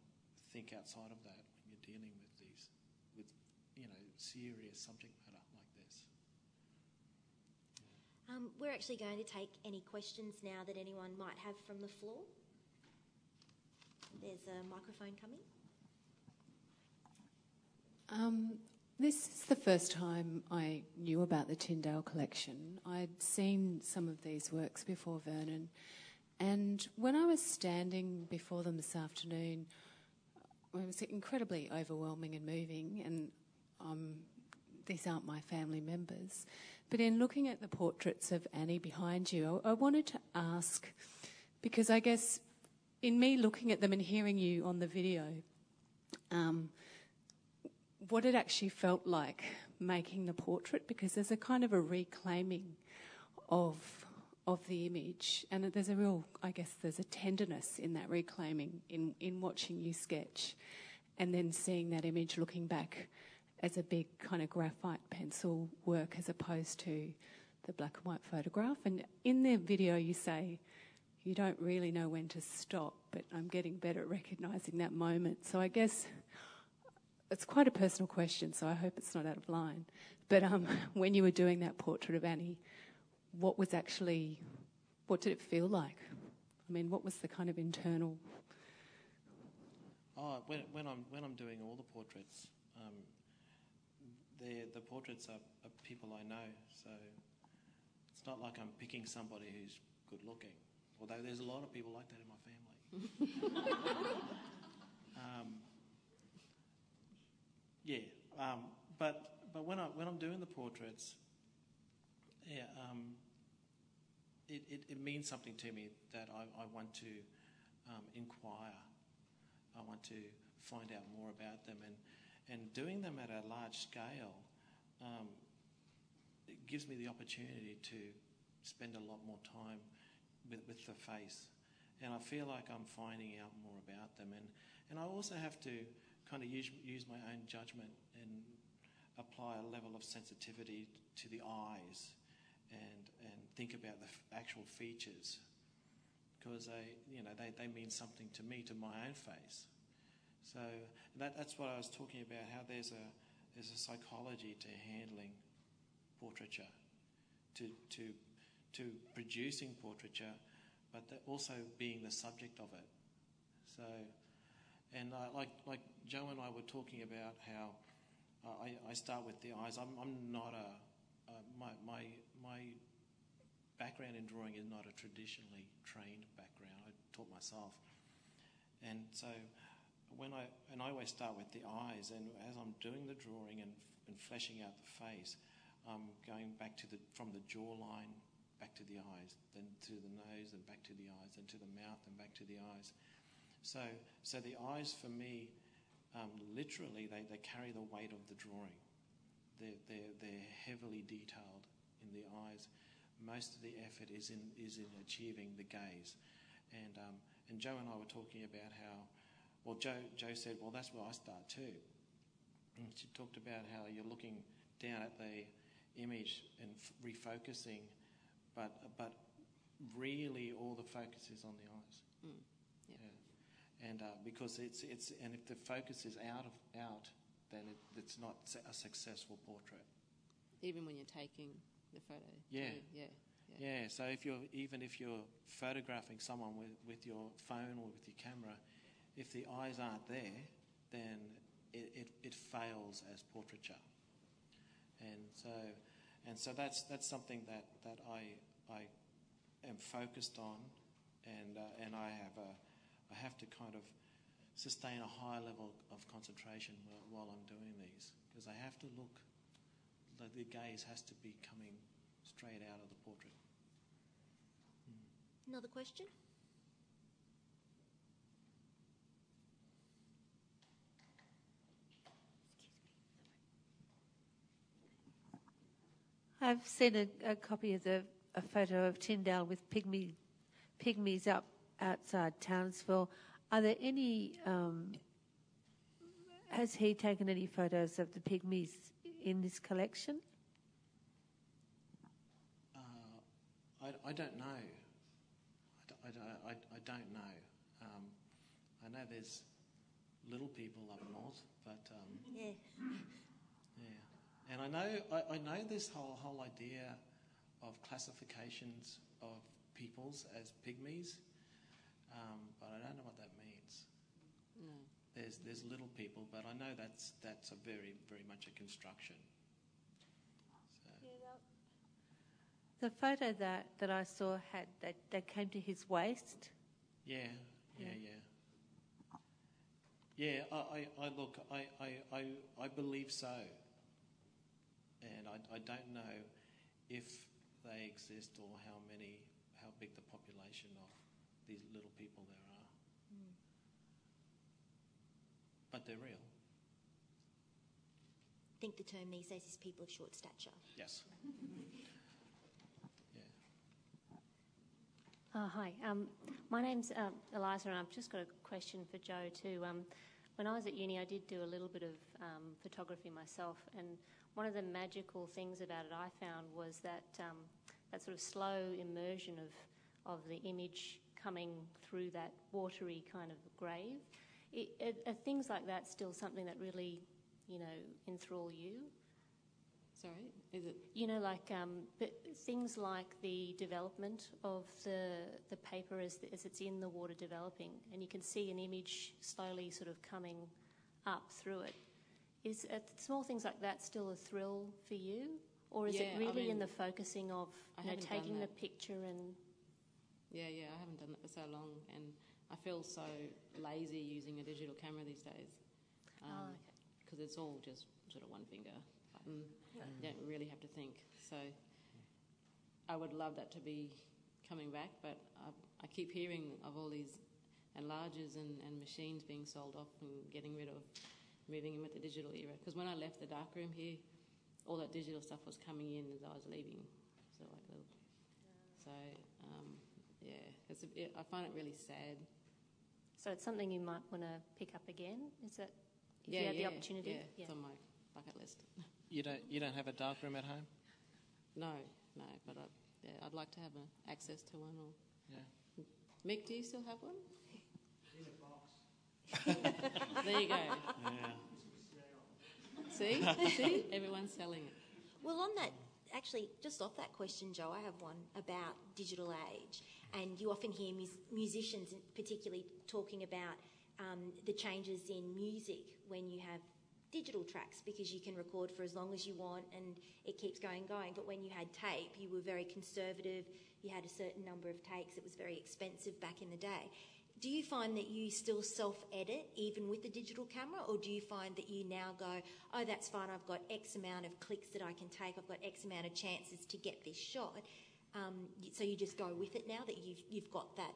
think outside of that when you're dealing with serious subject matter like this. We're actually going to take any questions now that anyone might have from the floor. There's a microphone coming. This is the first time I knew about the Tindale collection. I'd seen some of these works before, Vernon, and when I was standing before them this afternoon, it was incredibly overwhelming and moving, and these aren't my family members. But in looking at the portraits of Annie behind you, I wanted to ask, because I guess in me looking at them and hearing you on the video, what it actually felt like making the portrait, because there's a kind of a reclaiming of the image, and there's a real, I guess there's a tenderness in that reclaiming in watching you sketch and then seeing that image looking back as a big kind of graphite pencil work as opposed to the black and white photograph. And in the video you say you don't really know when to stop, but I'm getting better at recognising that moment. So I guess it's quite a personal question, so I hope it's not out of line. But when you were doing that portrait of Annie, what did it feel like? I mean, what was the kind of internal... When I'm doing all the portraits, the portraits are people I know, so it's not like I'm picking somebody who's good looking, although there's a lot of people like that in my family. But when I'm doing the portraits, it means something to me that I want to inquire. I want to find out more about them, and doing them at a large scale, it gives me the opportunity to spend a lot more time with the face, and I feel like I'm finding out more about them, and I also have to kind of use my own judgment and apply a level of sensitivity to the eyes and think about the actual features, because they mean something to me, to my own face. So that's what I was talking about, how there's a psychology to handling portraiture, to producing portraiture, but also being the subject of it. So, and like Joe and I were talking about how I start with the eyes. I'm not my background in drawing is not a traditionally trained background. I taught myself, and so I always start with the eyes. And as I'm doing the drawing and fleshing out the face, I'm going back from the jawline back to the eyes, then to the nose, and back to the eyes, then to the mouth, and back to the eyes. So the eyes for me, literally, they carry the weight of the drawing. They're heavily detailed in the eyes. Most of the effort is in achieving the gaze. And Joe and I were talking about how, well, Joe said, well, that's where I start too. And she talked about how you're looking down at the image and refocusing, but really all the focus is on the eyes. Yeah. And because it's and if the focus is out, then it's not a successful portrait. Even when you're taking the photo. Yeah. Yeah. Yeah. So if you're photographing someone with your phone or with your camera, if the eyes aren't there, then it fails as portraiture. And so that's something that I am focused on, and I have to kind of sustain a high level of concentration while I'm doing these, because I have to look. The gaze has to be coming straight out of the portrait. Another question? I've seen a copy of the a photo of Tindale with pygmies up outside Townsville. Are there any... has he taken any photos of the pygmies in this collection? I don't know. I don't know. I know there's little people up north, but Yeah. yeah. And I know this whole idea of classifications of peoples as pygmies, but I don't know what that means. No. There's little people, but I know that's a very much a construction. The photo that I saw had that came to his waist. Yeah. I look. I believe so, and I don't know if they exist or how big the population of these little people there are. But they're real. I think the term these days is people of short stature. Yes. Hi, my name's Eliza, and I've just got a question for Joe too. When I was at uni, I did do a little bit of photography myself, and one of the magical things about it I found was that that sort of slow immersion of the image coming through that watery kind of grave. Are things like that still something that really, enthrall you? Sorry, is it? But things like the development of the paper as it's in the water developing, and you can see an image slowly sort of coming up through it. Is small things like that still a thrill for you? Or is it really in the focusing of taking the picture and... Yeah, I haven't done that for so long, and I feel so lazy using a digital camera these days. Because it's all just sort of one finger button. You don't really have to think. So I would love that to be coming back, but I keep hearing of all these enlargers and machines being sold off and getting rid of, moving in with the digital era. Because when I left the darkroom here, all that digital stuff was coming in as I was leaving. I find it really sad. So it's something you might want to pick up again? Is that if you had the opportunity? Yeah, it's on my bucket list. You don't have a darkroom at home? No, but I'd like to have access to one. Mick, do you still have one? In a box. There you go. Yeah. See, everyone's selling it. Well, on that, actually, just off that question, Joe, I have one about digital age. And you often hear musicians particularly talking about the changes in music when you have digital tracks, because you can record for as long as you want and it keeps going. But when you had tape, you were very conservative. You had a certain number of takes. It was very expensive back in the day. Do you find that you still self-edit even with the digital camera, or do you find that you now go, oh, that's fine, I've got X amount of clicks that I can take, I've got X amount of chances to get this shot, so you just go with it now that you've got that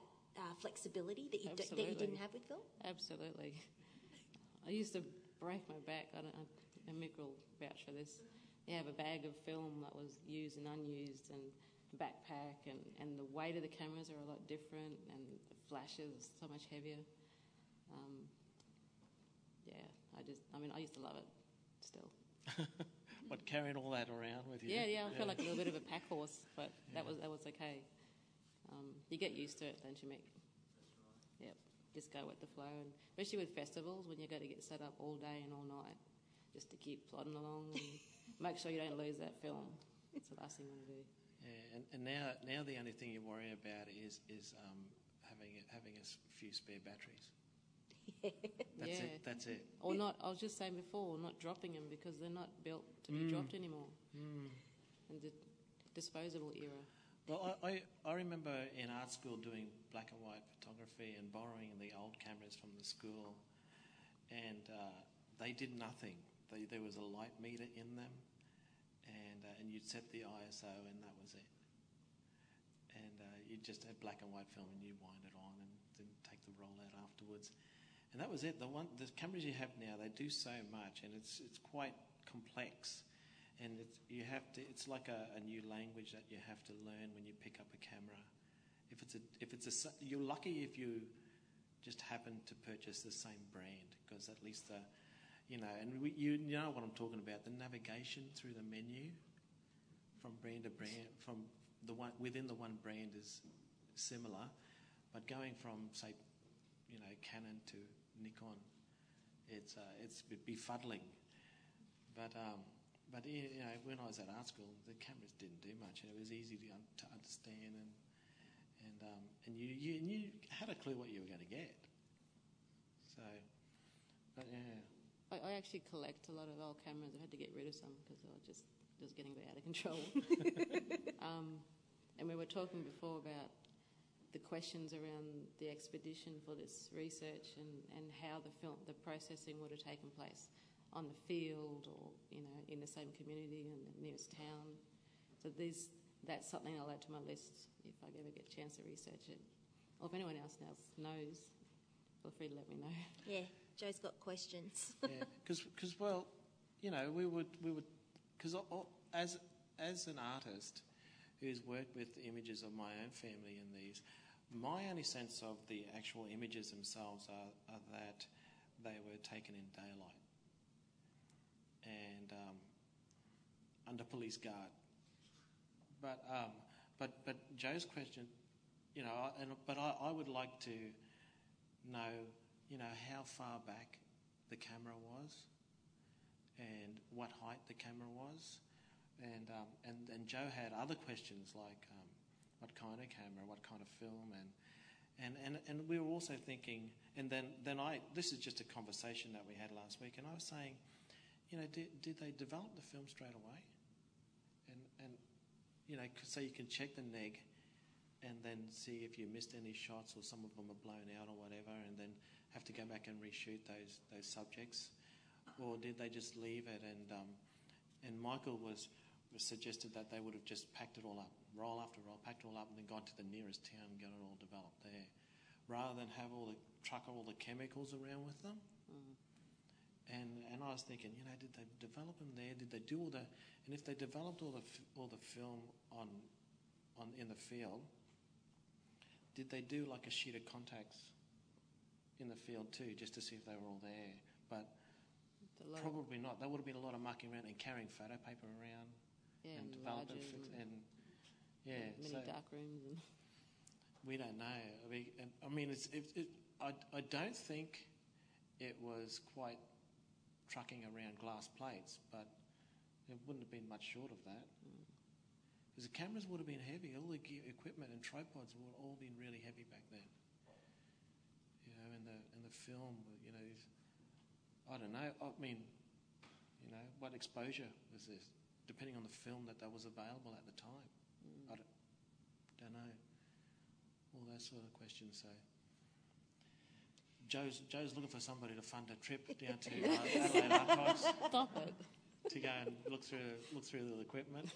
flexibility that you didn't have with film? Absolutely. I used to break my back. And Mick will vouch for this. You have a bag of film that was used and unused, and backpack, and the weight of the cameras are a lot different, and the flashes so much heavier. I used to love it still. What, carrying all that around with you? Yeah, I feel like a little bit of a pack horse, but that was okay. You get used to it, don't you, Mick? Yep, just go with the flow, and especially with festivals when you got to get set up all day and all night just to keep plodding along and make sure you don't lose that film. It's the last thing you want to do. Yeah, and now the only thing you worry about is having a few spare batteries. That's it. Or not. I was just saying before, not dropping them because they're not built to be dropped anymore. And the disposable era. Well, I remember in art school doing black and white photography and borrowing the old cameras from the school, and they did nothing. There was a light meter in them, and you'd set the ISO, and that was it. And you just had black and white film, and you wind it on, and then take the roll out afterwards. And that was it. The cameras you have now, they do so much, and it's quite complex. and you have to. It's like a new language that you have to learn when you pick up a camera. You're lucky if you just happen to purchase the same brand, because at least you know what I'm talking about. The navigation through the menu from brand to brand, from the one within the one brand is similar, but going from, say, Canon to Nikon, it's befuddling. But when I was at art school, the cameras didn't do much, and it was easy to understand, and you had a clue what you were going to get. So, but yeah. I actually collect a lot of old cameras. I had to get rid of some because they were just getting a bit out of control. And we were talking before about the questions around the expedition for this research and how the processing would have taken place on the field or in the same community in the nearest town. So that's something I'll add to my list if I ever get a chance to research it. Or if anyone else knows, feel free to let me know. Yeah, Joe's got questions. Yeah, because we would because as an artist who's worked with images of my own family in these, my only sense of the actual images themselves are that they were taken in daylight and under police guard. But Joe's question, I would like to know, how far back the camera was and what height the camera was, and Joe had other questions like what kind of camera, what kind of film, and we were also thinking, and then this is just a conversation that we had last week, and I was saying, did they develop the film straight away? And so you can check the neg and then see if you missed any shots or some of them are blown out or whatever, and then have to go back and reshoot those subjects, or did they just leave it? And Michael was suggested that they would have just packed it all up, roll after roll, packed it all up, and then gone to the nearest town and got it all developed there, rather than have truck all the chemicals around with them. Mm. And I was thinking, did they develop them there? Did they do all the? And if they developed all the film on in the field, did they do like a sheet of contacts in the field too, just to see if they were all there? But probably not. There would have been a lot of mucking around and carrying photo paper around, and developing many dark rooms. And we don't know. I mean, I don't think it was quite trucking around glass plates, but it wouldn't have been much short of that. Because the cameras would have been heavy. All the gear, equipment and tripods would have all been really heavy back then. And the film, I don't know. I mean, what exposure was this? Depending on the film that was available at the time. I don't know. All those sort of questions. So Joe's looking for somebody to fund a trip down to Adelaide Archives. Stop it. To go and look through the equipment.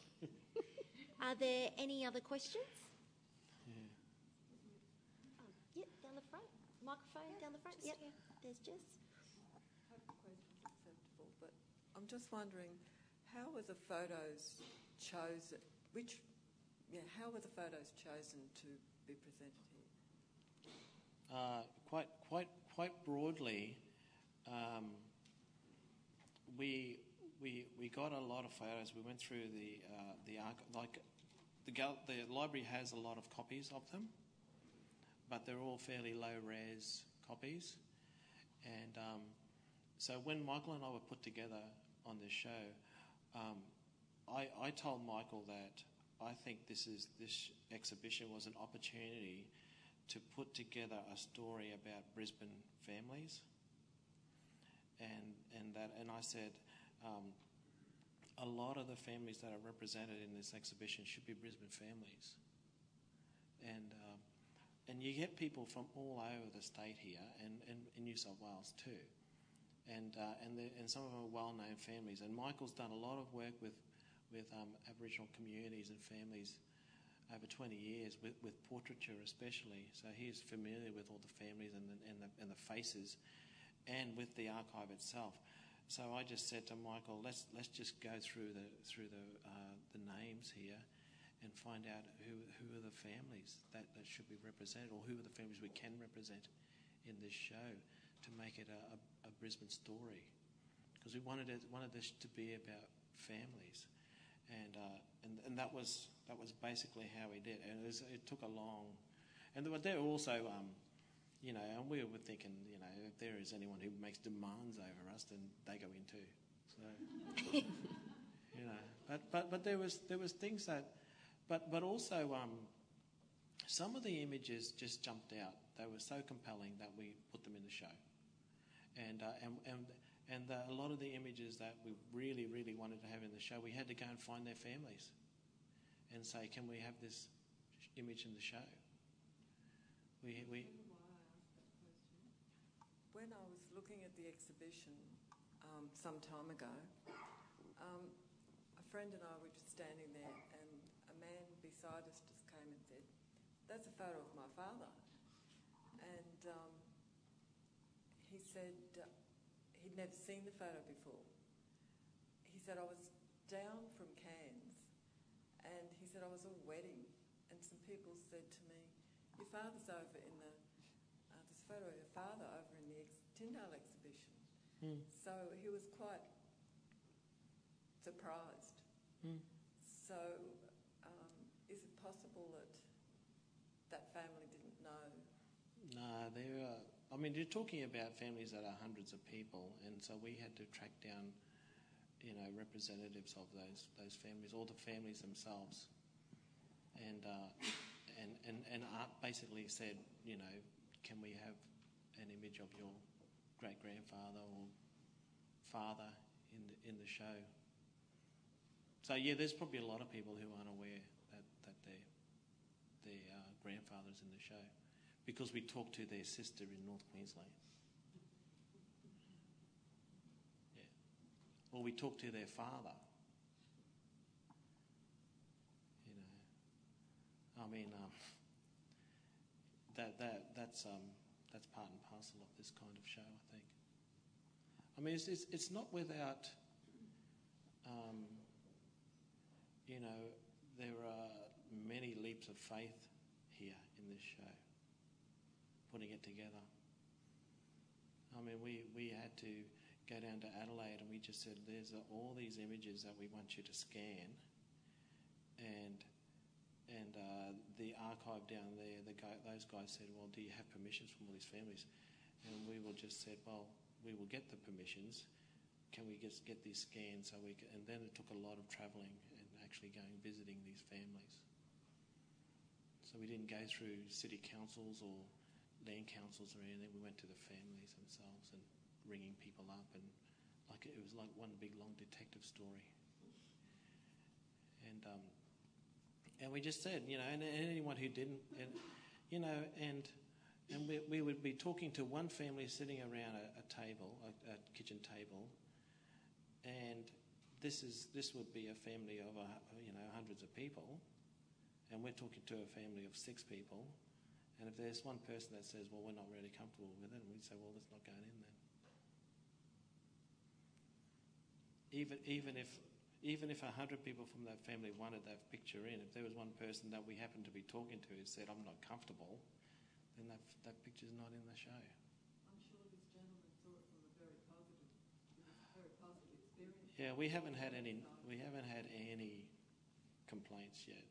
Are there any other questions? Yeah. Yep, down the front. Microphone down the front. Yep, there's Jess. I hope the question's acceptable, but I'm just wondering, how were the photos chosen? How were the photos chosen to be presented here? Quite broadly, we got a lot of photos. We went through the library has a lot of copies of them, but they're all fairly low res copies. And so when Michael and I were put together on this show, I told Michael that I think this exhibition was an opportunity to put together a story about Brisbane families, and I said a lot of the families that are represented in this exhibition should be Brisbane families, and you get people from all over the state here, and in New South Wales too, and some of them are well-known families. And Michael's done a lot of work with Aboriginal communities and families over 20 years with portraiture especially, so he is familiar with all the families and the faces, and with the archive itself. So I just said to Michael, let's just go through the names here and find out who are the families that should be represented, or who are the families we can represent in this show, to make it a Brisbane story, because we wanted this to be about families, and that was basically how we did, and it took a long, and there were also. And we were thinking, if there is anyone who makes demands over us, then they go in too. So, but there was things that, but also some of the images just jumped out. They were so compelling that we put them in the show, and a lot of the images that we really, really wanted to have in the show, we had to go and find their families, and say, can we have this image in the show? We When I was looking at the exhibition some time ago, a friend and I were just standing there, and a man beside us just came and said, "That's a photo of my father." And he said he'd never seen the photo before. He said, "I was down from Cairns, and he said I was at a wedding, and some people said to me, 'Your father's over in the this photo of your father over in the Tindale exhibition.'" So he was quite surprised. So is it possible that family didn't know? No, you're talking about families that are hundreds of people, and so we had to track down, representatives of those families, or the families themselves, and Art basically said, can we have an image of your great-grandfather or father in the show? So yeah, there's probably a lot of people who aren't aware that their grandfather's in the show, because we talked to their sister in North Queensland. Yeah. Or we talked to their father. That's part and parcel of this kind of show, I think. It's not without, there are many leaps of faith here in this show, putting it together. We had to go down to Adelaide, and we just said, there's all these images that we want you to scan, and the archive down there, those guys said, well, do you have permissions from all these families? And we just said, well, we will get the permissions. Can we just get these scanned? And then it took a lot of travelling and actually going visiting these families. So we didn't go through city councils or land councils or anything. We went to the families themselves and ringing people up, and it was like one big long detective story. And we just said, and anyone who didn't, and we would be talking to one family sitting around a table, a kitchen table, and this would be a family of hundreds of people, and we're talking to a family of 6 people, and if there's one person that says, well, we're not really comfortable with it, and we'd say, well, let's not go in then. Even if 100 people from that family wanted that picture in, if there was one person that we happened to be talking to who said, I'm not comfortable, then that picture's not in the show. I'm sure this gentleman saw it from a very positive experience. Yeah, we haven't had any complaints yet.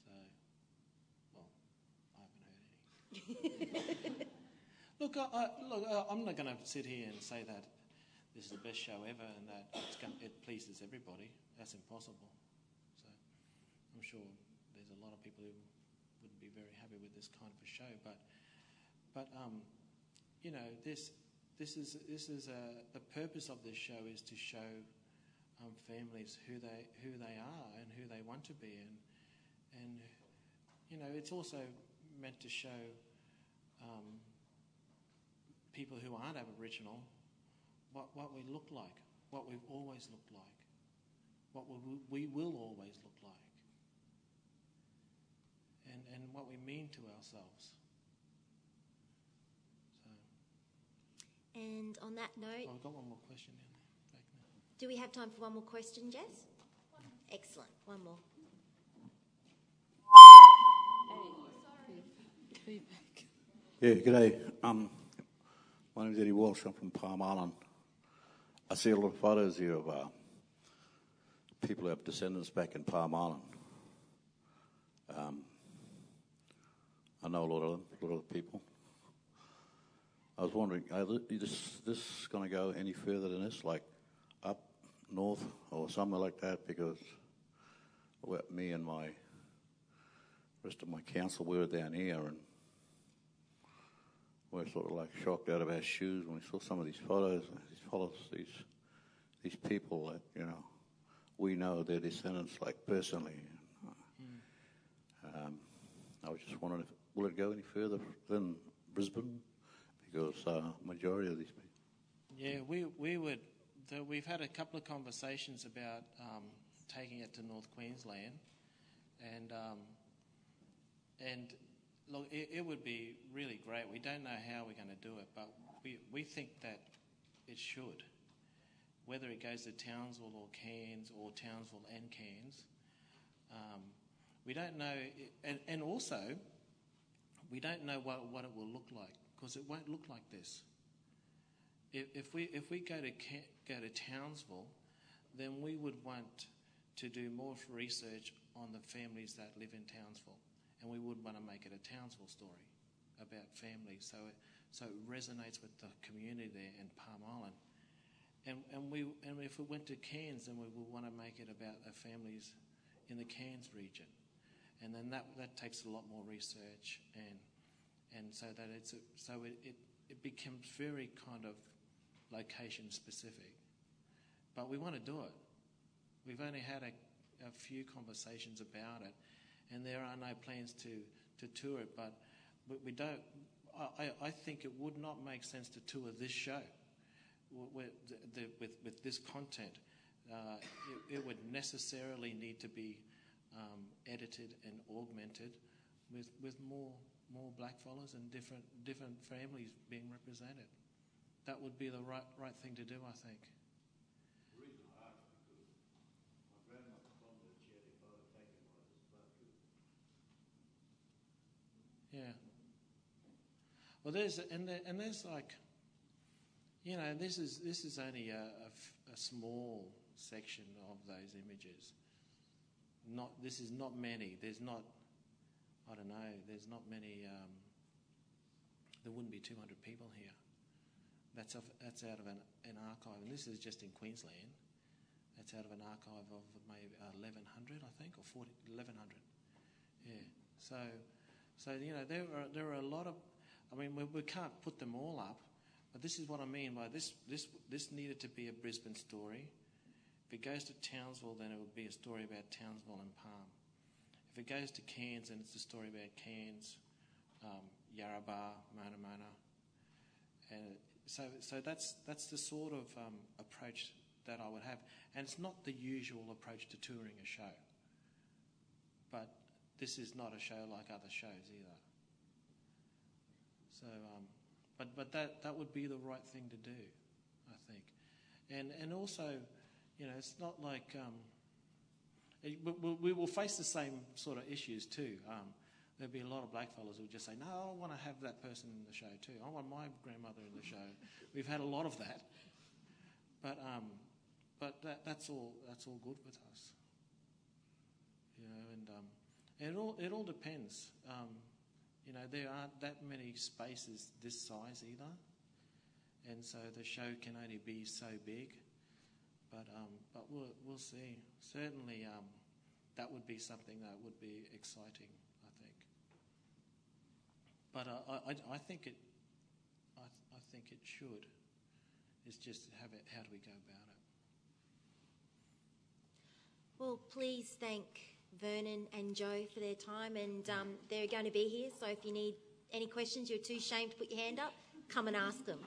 So, well, I haven't heard any. Look, I'm not going to sit here and say that this is the best show ever and that it pleases everybody. That's impossible. So I'm sure there's a lot of people who wouldn't be very happy with this kind of a show. But this is the purpose of this show is to show families who they are and who they want to be, and it's also meant to show people who aren't Aboriginal what we look like, what we've always looked like, what we will always look like, and what we mean to ourselves. So. And on that note... I've got one more question down there. Back there. Do we have time for one more question, Jess? Excellent. One more. Yeah, g'day. My name's Eddie Walsh. I'm from Palm Island. I see a lot of photos here of people who have descendants back in Palm Island. I know a lot of them, a lot of the people. I was wondering, is this going to go any further than this, like up north or somewhere like that? Because me and my rest of my council, we were down here and we're sort of like shocked out of our shoes when we saw some of these photos, these people that, you know, we know their descendants, like, personally. I was just wondering, will it go any further than Brisbane? Because majority of these people... Yeah, we would... We've had a couple of conversations about taking it to North Queensland, and look, it would be really great. We don't know how we're going to do it, but we think that it should. Whether it goes to Townsville or Cairns, or Townsville and Cairns, we don't know. And also, we don't know what it will look like, because it won't look like this. If we go to Townsville, then we would want to do more research on the families that live in Townsville. And we would want to make it a Townsville story about families, so it resonates with the community there in Palm Island. And if we went to Cairns, then we would want to make it about the families in the Cairns region, and then that takes a lot more research, and so that it becomes very kind of location specific. But we want to do it. We've only had a few conversations about it. And there are no plans to tour it, but we don't. I think it would not make sense to tour this show with this content. It would necessarily need to be edited and augmented with more blackfellas and different families being represented. That would be the right thing to do, I think. The reason I asked because my grandmother told me that she had a photo taken by this bloke too. Yeah. Well, there's like, you know, this is only a small section of those images. This is not many. There's not, I don't know. There's not many. There wouldn't be 200 people here. That's out of an archive, and this is just in Queensland. That's out of an archive of maybe 1,100, I think, or 1,100. Yeah. So you know, there are a lot of. I mean, we can't put them all up, but this is what I mean by this. This needed to be a Brisbane story. If it goes to Townsville, then it would be a story about Townsville and Palm. If it goes to Cairns, then it's a story about Cairns, Yarrabah, Mona, and so that's the sort of approach that I would have. And it's not the usual approach to touring a show, but this is not a show like other shows either. So, but that would be the right thing to do, I think. And also, you know, it's not like we will face the same sort of issues too. There'll be a lot of blackfellas who just say, "No, I want to have that person in the show too. I want my grandmother in the show." We've had a lot of that, but that's all good with us, you know. And it all depends. You know, there aren't that many spaces this size either, and so the show can only be so big. But we'll see. Certainly, that would be something that would be exciting, I think. But I think it. I think it should. It's just how do we go about it? Well, please thank Vernon and Joe for their time, and they're going to be here. So if you need any questions, you're too ashamed to put your hand up, come and ask them.